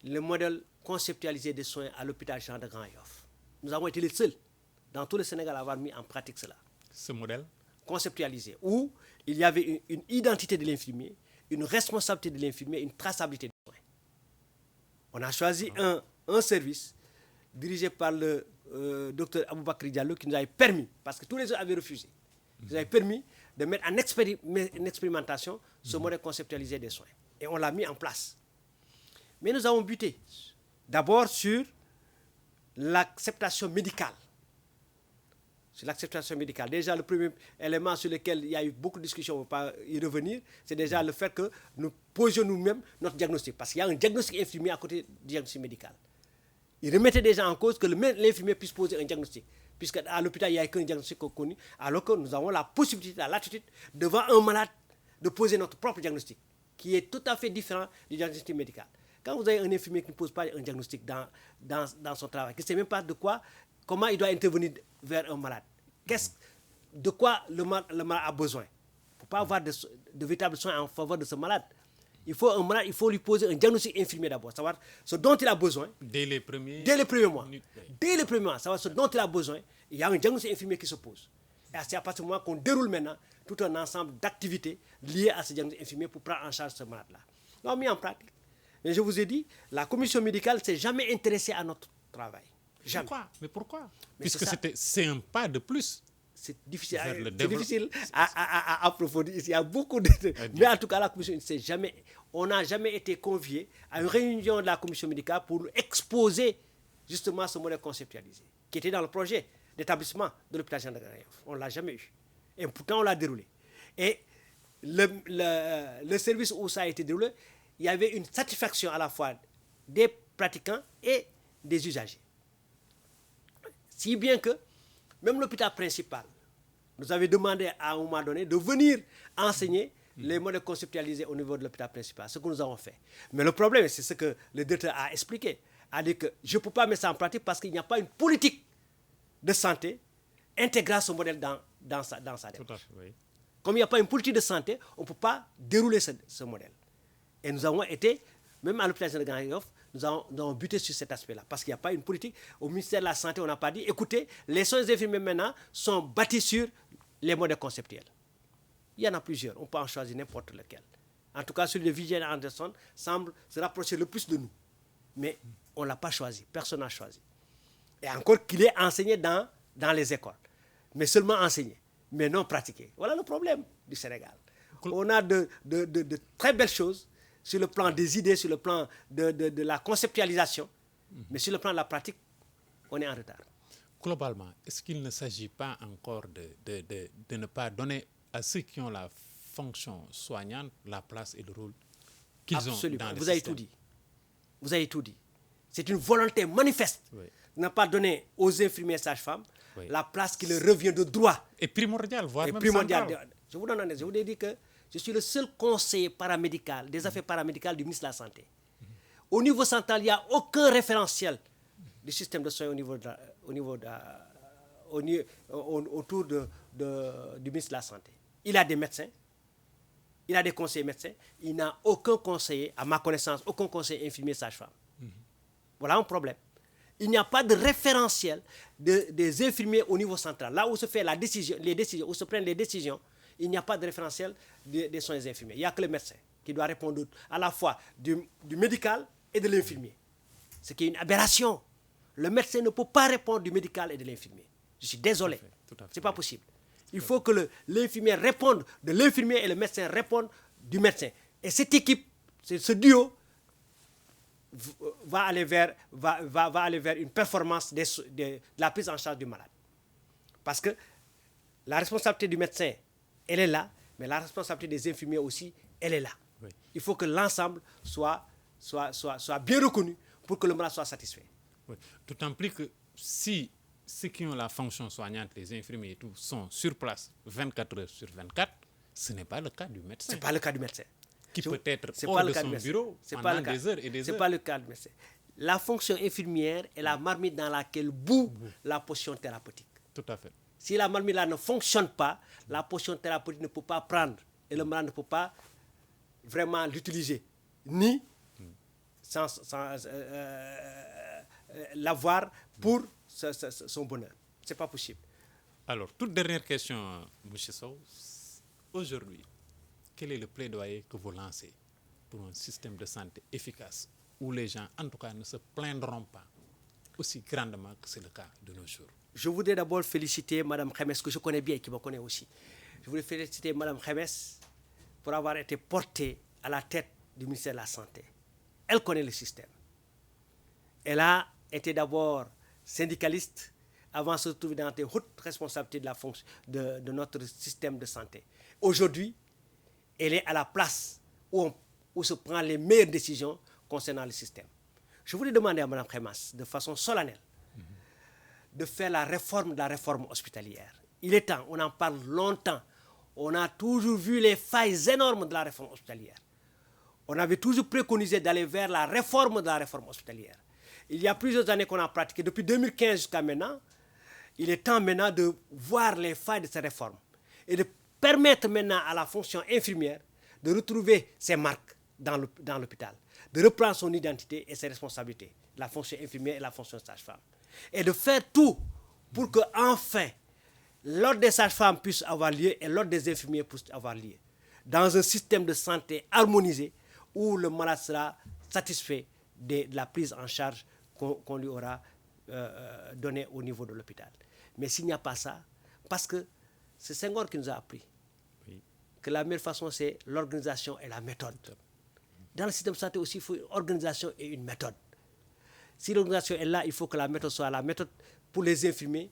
le modèle conceptualisé des soins à l'hôpital général de Grand Yoff. Nous avons été les seuls dans tout le Sénégal à avoir mis en pratique cela. Ce modèle conceptualisé, où il y avait une identité de l'infirmier, une responsabilité de l'infirmier, une traçabilité des soins. On a choisi un service dirigé par le docteur Aboubakry Diallo qui nous avait permis, parce que tous les autres avaient refusé, qui nous avait permis de mettre en expérimentation ce modèle conceptualisé des soins. Et on l'a mis en place. Mais nous avons buté d'abord sur l'acceptation médicale. Sur l'acceptation médicale. Déjà, le premier élément sur lequel il y a eu beaucoup de discussions, on ne va pas y revenir, c'est déjà le fait que nous posions nous-mêmes notre diagnostic. Parce qu'il y a un diagnostic infirmier à côté du diagnostic médical. Il remettait déjà en cause que l'infirmier puisse poser un diagnostic. Puisqu'à l'hôpital, il n'y a qu'un diagnostic connu, alors que nous avons la possibilité, la latitude, devant un malade, de poser notre propre diagnostic, qui est tout à fait différent du diagnostic médical. Quand vous avez un infirmier qui ne pose pas un diagnostic dans son travail, qui ne sait même pas comment il doit intervenir vers un malade, de quoi le malade a besoin. Il ne faut pas avoir de véritables soins en faveur de ce malade. Il faut lui poser un diagnostic infirmier d'abord, savoir ce dont il a besoin. Dès les premiers mois. Dès les premiers mois, savoir ce dont il a besoin. Il y a un diagnostic infirmier qui se pose. Et c'est à partir du moment qu'on déroule maintenant tout un ensemble d'activités liées à ce diagnostic infirmier pour prendre en charge ce malade-là. Nous l'avons mis en pratique. Mais je vous ai dit, la commission médicale ne s'est jamais intéressée à notre travail. Jamais. Pourquoi Puisque c'est un pas de plus. C'est difficile à approfondir. Il y a beaucoup de... Mais en tout cas, la commission on n'a jamais été convié à une réunion de la commission médicale pour exposer justement ce modèle conceptualisé, qui était dans le projet d'établissement de l'hôpital Jean de Grand-Yoff. On ne l'a jamais eu. Et pourtant, on l'a déroulé. Et le service où ça a été déroulé, il y avait une satisfaction à la fois des pratiquants et des usagers. Si bien que même l'hôpital principal nous avait demandé à un moment donné de venir enseigner les modèles conceptualisés au niveau de l'hôpital principal, ce que nous avons fait. Mais le problème, c'est ce que le directeur a expliqué, a dit que je ne peux pas mettre ça en pratique parce qu'il n'y a pas une politique de santé intégrant ce modèle dans sa démarche. Oui. Comme il n'y a pas une politique de santé, on ne peut pas dérouler ce modèle. Et nous avons été, même à l'hôpital de Grand-Yoff, nous avons buté sur cet aspect-là, parce qu'il n'y a pas une politique. Au ministère de la Santé, on n'a pas dit, écoutez, les soins infirmiers maintenant sont bâtis sur les modèles conceptuels. Il y en a plusieurs, on peut en choisir n'importe lequel. En tout cas, celui de Viviane Anderson semble se rapprocher le plus de nous. Mais on ne l'a pas choisi, personne n'a choisi. Et encore qu'il est enseigné dans les écoles, mais seulement enseigné, mais non pratiqué. Voilà le problème du Sénégal. On a de très belles choses sur le plan des idées, sur le plan de la conceptualisation, mais sur le plan de la pratique, on est en retard. Globalement, est-ce qu'il ne s'agit pas encore de ne pas donner à ceux qui ont la fonction soignante la place et le rôle qu'ils ont dans le Vous avez tout dit. Vous avez tout dit. C'est une volonté manifeste de ne pas donner aux infirmiers sages-femmes la place qui leur revient de droit. Et primordial, voire même central. Je vous ai dit que je suis le seul conseiller paramédical des affaires paramédicales du ministre de la Santé. Au niveau central, il n'y a aucun référentiel du système de soins autour du ministre de la Santé. Il a des médecins, il a des conseillers médecins, il n'a aucun conseiller, à ma connaissance, aucun conseiller infirmier sage-femme. Voilà un problème. Il n'y a pas de référentiel des infirmiers au niveau central. Là où se fait où se prennent les décisions, il n'y a pas de référentiel des soins infirmiers. Il n'y a que le médecin qui doit répondre à la fois du médical et de l'infirmier. Ce qui est une aberration. Le médecin ne peut pas répondre du médical et de l'infirmier. Je suis désolé. Ce n'est pas possible. Il faut que l'infirmier réponde de l'infirmier et le médecin répondent du médecin. Et cette équipe, ce duo, va aller vers une performance de la prise en charge du malade. Parce que la responsabilité du médecin, elle est là, mais la responsabilité des infirmiers aussi, elle est là. Oui. Il faut que l'ensemble soit bien reconnu pour que le malade soit satisfait. Oui. D'autant plus que si ceux qui ont la fonction soignante, les infirmiers et tout, sont sur place 24 heures sur 24, ce n'est pas le cas du médecin. Ce n'est pas le cas du médecin. Qui peut être hors de son bureau pendant des heures et des heures. Ce n'est pas le cas du médecin. La fonction infirmière est la marmite dans laquelle bout la potion thérapeutique. Tout à fait. Si la marmite là ne fonctionne pas, la potion thérapeutique ne peut pas prendre et le malade ne peut pas vraiment l'utiliser, ni l'avoir pour son bonheur. Ce n'est pas possible. Alors, toute dernière question, M. Sow. Aujourd'hui, quel est le plaidoyer que vous lancez pour un système de santé efficace où les gens, en tout cas, ne se plaindront pas aussi grandement que c'est le cas de nos jours. Je voudrais d'abord féliciter Mme Khemes, que je connais bien et qui me connaît aussi. Je voudrais féliciter Mme Khemes pour avoir été portée à la tête du ministère de la Santé. Elle connaît le système. Elle a été d'abord syndicaliste avant de se retrouver dans des hautes responsabilités de notre système de santé. Aujourd'hui, elle est à la place où se prend les meilleures décisions concernant le système. Je voulais demander à Mme Khemes, de façon solennelle, de faire la réforme hospitalière. Il est temps, on en parle longtemps. On a toujours vu les failles énormes de la réforme hospitalière. On avait toujours préconisé d'aller vers la réforme de la réforme hospitalière. Il y a plusieurs années qu'on a pratiqué, depuis 2015 jusqu'à maintenant. Il est temps maintenant de voir les failles de ces réformes et de permettre maintenant à la fonction infirmière de retrouver ses marques dans l'hôpital, de reprendre son identité et ses responsabilités, la fonction infirmière et la fonction sage-femme. Et de faire tout pour que enfin l'ordre des sages-femmes puisse avoir lieu et l'ordre des infirmiers puisse avoir lieu. Dans un système de santé harmonisé où le malade sera satisfait de la prise en charge qu'on lui aura donnée au niveau de l'hôpital. Mais s'il n'y a pas ça, parce que c'est Senghor qui nous a appris que la meilleure façon, c'est l'organisation et la méthode. Dans le système de santé aussi, il faut une organisation et une méthode. Si l'organisation est là, il faut que la méthode soit là. La méthode pour les infirmiers,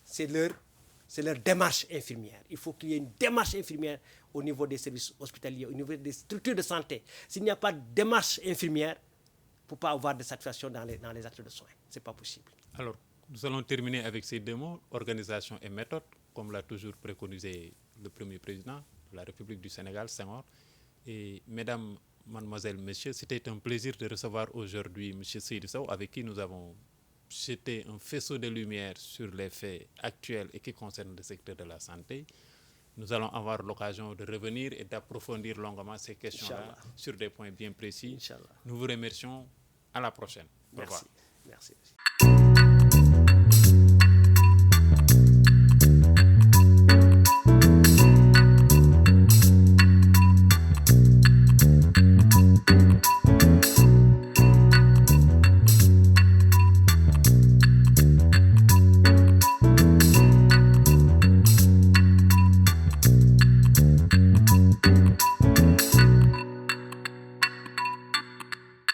c'est leur démarche infirmière. Il faut qu'il y ait une démarche infirmière au niveau des services hospitaliers, au niveau des structures de santé. S'il n'y a pas de démarche infirmière, il ne peut pas avoir de satisfaction dans les actes de soins. Ce n'est pas possible. Alors, nous allons terminer avec ces deux mots, organisation et méthode, comme l'a toujours préconisé le premier président de la République du Sénégal, Senghor. Et mesdames, mademoiselles, messieurs, c'était un plaisir de recevoir aujourd'hui M. Seydou Sow, avec qui nous avons jeté un faisceau de lumière sur les faits actuels et qui concernent le secteur de la santé. Nous allons avoir l'occasion de revenir et d'approfondir longuement ces questions-là sur des points bien précis. Inch'Allah. Nous vous remercions. À la prochaine. Merci. Merci.